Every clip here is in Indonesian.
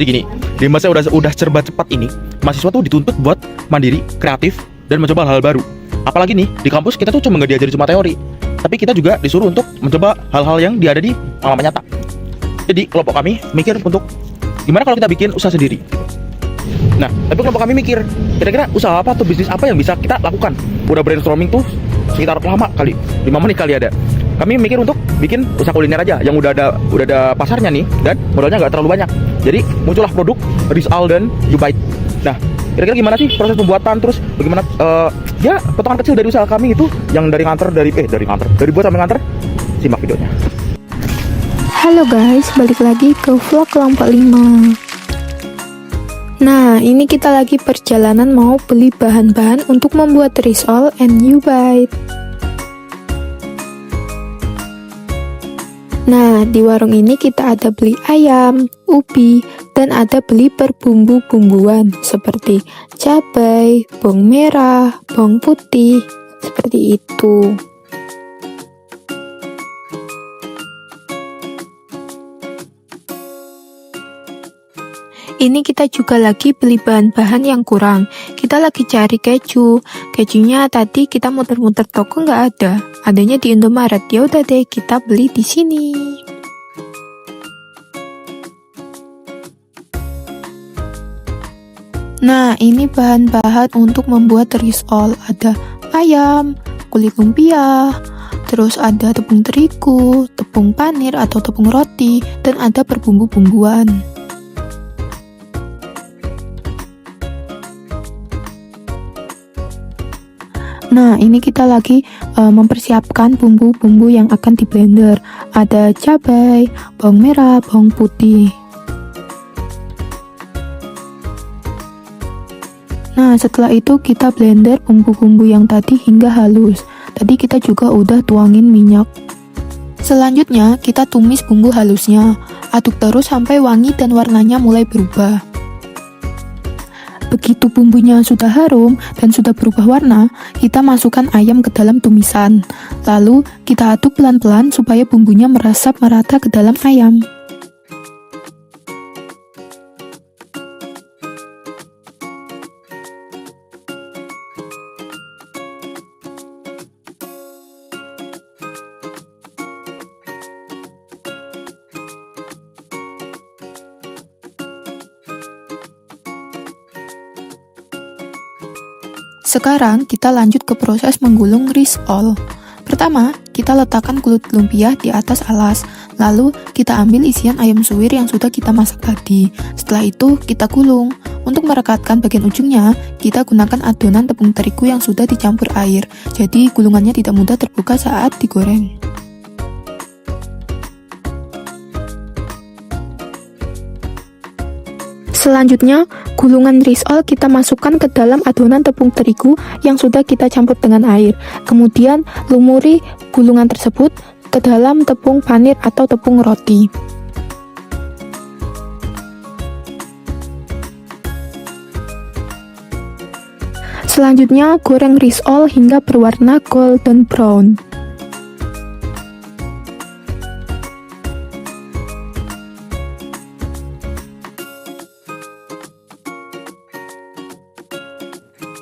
Jadi gini, di masa udah serba cepat ini, mahasiswa tuh dituntut buat mandiri, kreatif, dan mencoba hal-hal baru. Apalagi nih, di kampus kita tuh nggak diajari cuma teori, tapi kita juga disuruh untuk mencoba hal-hal yang ada di pengalaman nyata. Jadi kelompok kami mikir untuk gimana kalau kita bikin usaha sendiri. Nah, tapi kelompok kami mikir, kira-kira usaha apa atau bisnis apa yang bisa kita lakukan. Udah brainstorming tuh sekitar lama kali, 5 menit kali ada. Kami mikir untuk bikin usaha kuliner aja yang udah ada pasarnya nih, dan modalnya nggak terlalu banyak. Jadi muncullah produk Rizal dan Ubite. Nah, kira-kira gimana sih proses pembuatan, terus bagaimana ya potongan kecil dari usaha kami itu yang dari buat sampai nganter. Simak videonya. Halo guys, balik lagi ke vlog kelompok 5. Nah, ini kita lagi perjalanan mau beli bahan-bahan untuk membuat Rizal and Ubite. Nah, di warung ini kita ada beli ayam, ubi, dan ada beli perbumbu-bumbuan seperti cabai, bawang merah, bawang putih, seperti itu. Ini kita juga lagi beli bahan-bahan yang kurang. Kita lagi cari keju. Kejunya tadi kita muter-muter toko nggak ada. Adanya di Indomaret. Ya udah deh, kita beli di sini. Nah, ini bahan-bahan untuk membuat Rizal. Ada ayam, kulit lumpia, terus ada tepung terigu, tepung panir atau tepung roti, dan ada perbumbu-bumbuan. Nah, ini kita lagi mempersiapkan bumbu-bumbu yang akan di blender. Ada cabai, bawang merah, bawang putih. Nah, setelah itu kita blender bumbu-bumbu yang tadi hingga halus. Tadi kita juga udah tuangin minyak. Selanjutnya, kita tumis bumbu halusnya. Aduk terus sampai wangi dan warnanya mulai berubah. Begitu bumbunya sudah harum dan sudah berubah warna, kita masukkan ayam ke dalam tumisan. Lalu kita aduk pelan-pelan supaya bumbunya meresap merata ke dalam ayam. Sekarang kita lanjut ke proses menggulung Rizal. Pertama, kita letakkan kulit lumpia di atas alas, lalu kita ambil isian ayam suwir yang sudah kita masak tadi. Setelah itu kita gulung. Untuk merekatkan bagian ujungnya, kita gunakan adonan tepung terigu yang sudah dicampur air, jadi gulungannya tidak mudah terbuka saat digoreng. Selanjutnya, gulungan Rizal kita masukkan ke dalam adonan tepung terigu yang sudah kita campur dengan air. Kemudian, lumuri gulungan tersebut ke dalam tepung panir atau tepung roti. Selanjutnya, goreng Rizal hingga berwarna golden brown.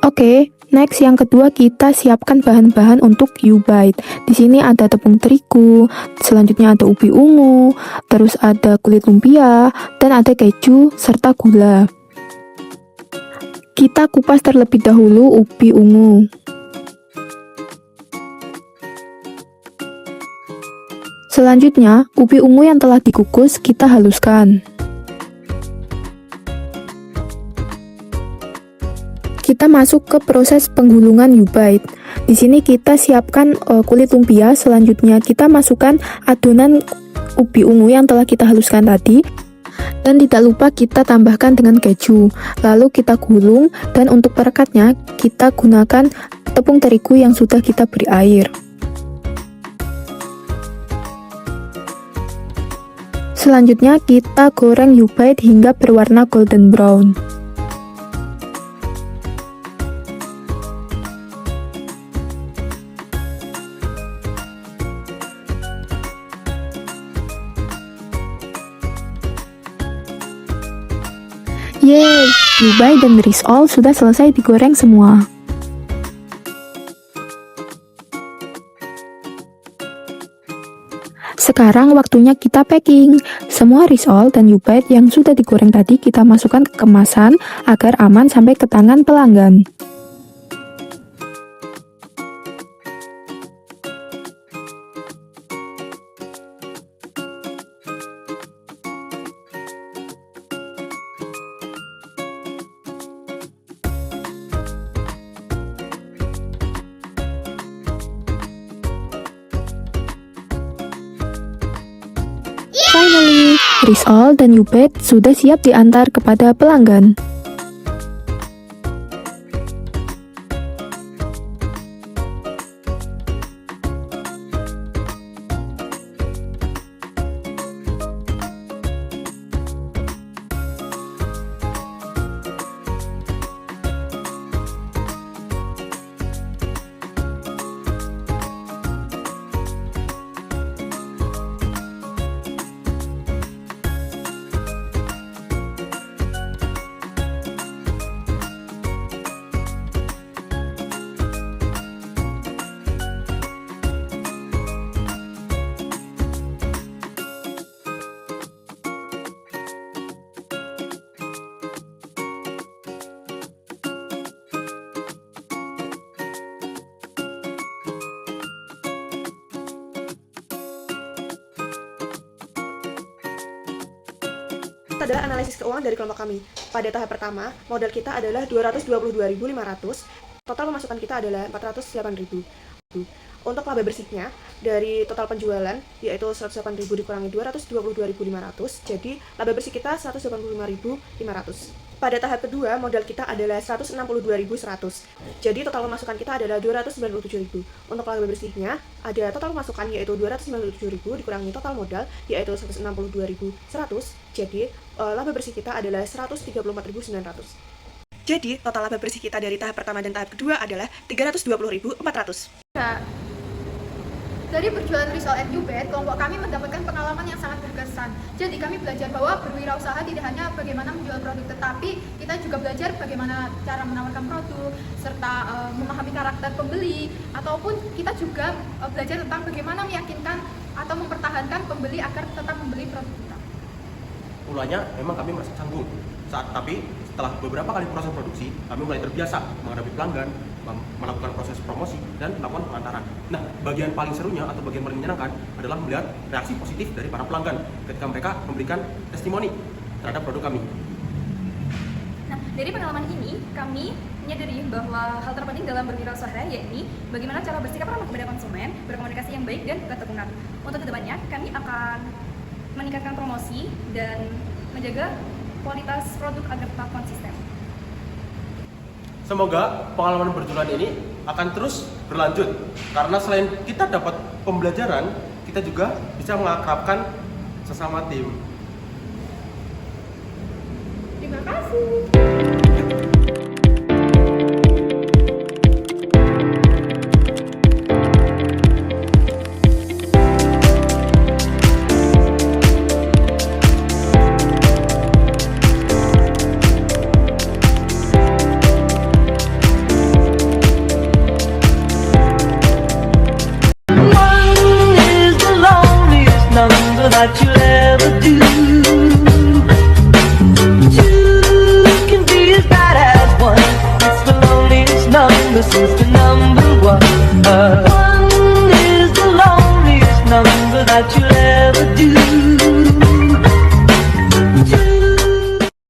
Oke, next yang kedua kita siapkan bahan-bahan untuk Ubite. Di sini ada tepung terigu, selanjutnya ada ubi ungu, terus ada kulit lumpia, dan ada keju serta gula. Kita kupas terlebih dahulu ubi ungu. Selanjutnya, ubi ungu yang telah dikukus kita haluskan. Kita masuk ke proses penggulungan Ubite. Di sini kita siapkan kulit lumpia, selanjutnya kita masukkan adonan ubi ungu yang telah kita haluskan tadi. Dan tidak lupa kita tambahkan dengan keju. Lalu kita gulung, dan untuk perekatnya kita gunakan tepung terigu yang sudah kita beri air. Selanjutnya kita goreng Ubite hingga berwarna golden brown. Yeay, Yubay dan Rizal sudah selesai digoreng semua. Sekarang waktunya kita packing. Semua risol dan Yubait yang sudah digoreng tadi kita masukkan ke kemasan agar aman sampai ke tangan pelanggan. Finally, Rizal dan Yubait sudah siap diantar kepada pelanggan. Ini adalah analisis keuangan dari kelompok kami. Pada tahap pertama, modal kita adalah 222.500, total pemasukan kita adalah 408.000. Untuk laba bersihnya, dari total penjualan, yaitu 108.000 dikurangi 222.500, jadi laba bersih kita 185.500. Pada tahap kedua, modal kita adalah 162.100, jadi total pemasukan kita adalah 297.000. Untuk laba bersihnya, ada total pemasukan yaitu 297.000 dikurangi total modal yaitu 162.100, jadi laba bersih kita adalah 134.900. Jadi, total laba bersih kita dari tahap pertama dan tahap kedua adalah 320.400. Dari berjualan Rizal and Yubait, kelompok kami mendapatkan pengalaman yang sangat berkesan. Jadi kami belajar bahwa berwirausaha tidak hanya bagaimana menjual produk, tetapi kita juga belajar bagaimana cara menawarkan produk, serta memahami karakter pembeli, ataupun kita juga belajar tentang bagaimana meyakinkan atau mempertahankan pembeli agar tetap membeli produk kita. Mulanya memang kami merasa canggung, tapi setelah beberapa kali proses produksi, kami mulai terbiasa menghadapi pelanggan, melakukan proses promosi, dan melakukan pengantaran. Nah, bagian paling serunya atau bagian paling menyenangkan adalah melihat reaksi positif dari para pelanggan ketika mereka memberikan testimoni terhadap produk kami. Nah, dari pengalaman ini, kami menyadari bahwa hal terpenting dalam berwirausaha yakni bagaimana cara bersikap ramah kepada konsumen, berkomunikasi yang baik, dan ketekunan. Untuk kedepannya, kami akan meningkatkan promosi dan menjaga kualitas produk agar tetap konsisten. Semoga pengalaman berjualan ini akan terus berlanjut, karena selain kita dapat pembelajaran, kita juga bisa mengakrabkan sesama tim. Terima kasih. That you'll ever do. Two can be as bad as one. It's the loneliest number since